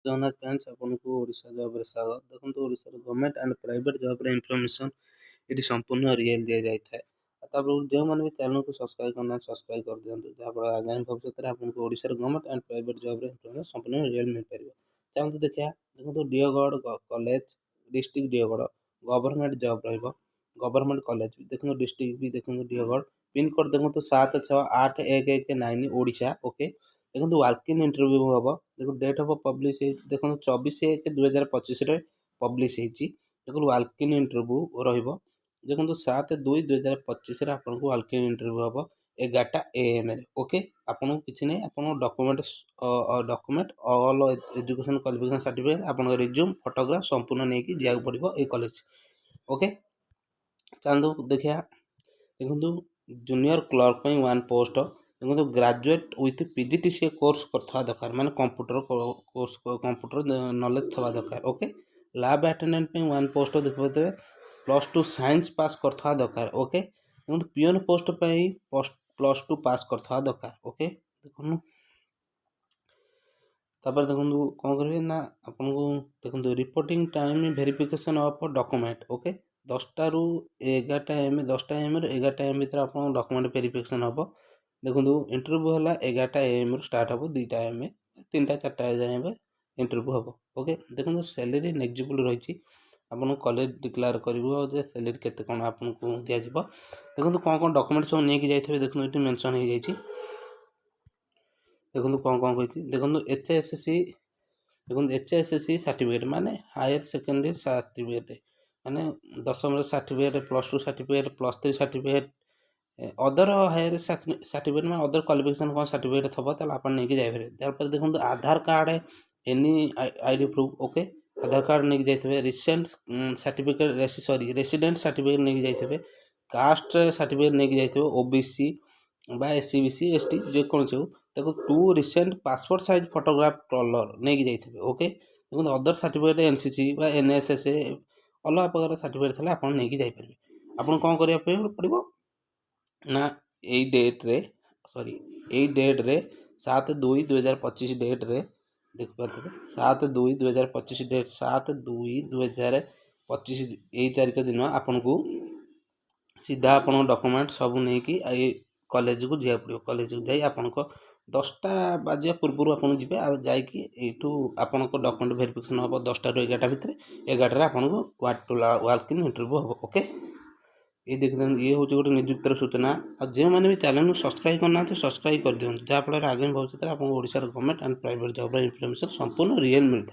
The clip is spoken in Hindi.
जगन्नाथ फ्रेंड्स आपको ओडिशा जॉब रे स्वागत। देखो Odisha government and private job रे इनफॉरमेशन ये संपूर्ण रियल दिया जाए। जो मैंने भी चैनल को सब्सक्राइब करना सब्सक्राइब कर दिखाँ जहाँफल आगामी भविष्य में आपको Odisha government and private job रे इनफॉरमेशन संपूर्ण रियल मिल पार। चलते देखिए देखो डिओगढ़ कॉलेज डिस्ट्रिक्ट डिओगढ़ गवर्नमेंट जॉब रहा गवर्नमेंट कॉलेज देखो डिस्ट्रिक्ट भी देखो डिओगढ़ पिन कोड देखो 768119 ओडिशा ओके। देखो वाल्क इन इंटरव्यू हम देखो डेट ऑफ पब्लिश देखो 24/1/2025 पब्लिश देखो वाल्क इन इंटरव्यू रहा देखो 7/2/2025 आपको वाल्क इन इंटरव्यू हम 11टा AM ओके। आपको किसी नहीं आप document all education qualification certificate आप रिज्यूम फोटोग्राफ संपूर्ण नहीं जावाक पड़ो ये कॉलेज ओके। चलते देखिए देखो जूनियर क्लर्क वन पोस्ट देखो ग्रेजुएट विथ PGDCA कोर्स करता दरकार माने कंप्यूटर कोर्स कंप्यूटर नॉलेज थवा दरकार okay. Lab attendant one post देखते +2 साइंस पास करता दरकार ओके। देखो पियोन पोस्ट +2 पास करता दरकार ओके। देखो तापर देखो कौन करेंगे ना आपको देखो reporting time verification of document okay 10टा ରୁ 11टा AM 10टा AM ରୁ 11टा AM भीतर आप डॉक्यूमेंट वेरिफिकेशन हम देखो इंटरव्यू है 11टा AM ରୁ स्टार्ट हम 2टा AM 3टा 4टा जाए इंटरव्यू हम ओके। देखो सैलरी नेग्जिबल रही आपन कॉलेज डिक्लेयर कर सैलरी केते कौन आपको दिज्व देखो कौन कौन डॉक्यूमेंट सब नहीं जाइए देखो ये मेंशन हो जाए देखो कौन कौन कही देखो HSC देखो HSC सर्टिफिकेट माने हायर सेकेंडरी सर्टिफिकेट माने 10th certificate +2 certificate +3 certificate other higher certificate में अदर क्वालिफिकेशन कौन सर्टिफिकेट थब तो आप नहीं जाइए। तार देखो Aadhaar card any ID proof okay Aadhaar card नहीं जाइए recent certificate sorry resident certificate नहीं जाइए कास्ट सर्टिफिकेट नहीं जाइए OBC SC BC ST जेकोसी हो देखो 2 recent passport size photograph colour नहीं जाइए ओके। देखो अदर सर्टिफिकेट NCC NSS अलग प्रकार सर्टिफिकेट थे आप नहीं जापर आपको कौन करा पड़ो ना यही डेट रे सॉरी यही डेट रे 7/2/2025 डेट रे देख पारे 7/2/2025 डेट 7/2/2025 यही तारीख दिन आपन को सीधा आपन डॉक्यूमेंट सब नहीं कि कॉलेज को जा पड़ो कॉलेज को जाई आपन को 10टा बाजिया पूर्व आप जाकि यू आपन डॉक्यूमेंट वेरिफिकेशन हम 10टा ରୁ 11टा भितर 11टार आपको वाल्क इन इंटरव्यू हम ओके। ये देखते ये हूँ गोटे निजुक्तर सूचना और जो मैंने भी चैनल सब्सक्राइब करना सब्सक्राइब कर दिखाँ जहाँफल आगामी भविष्य में आपको Odisha government and private job information संपूर्ण रियल मिलता है।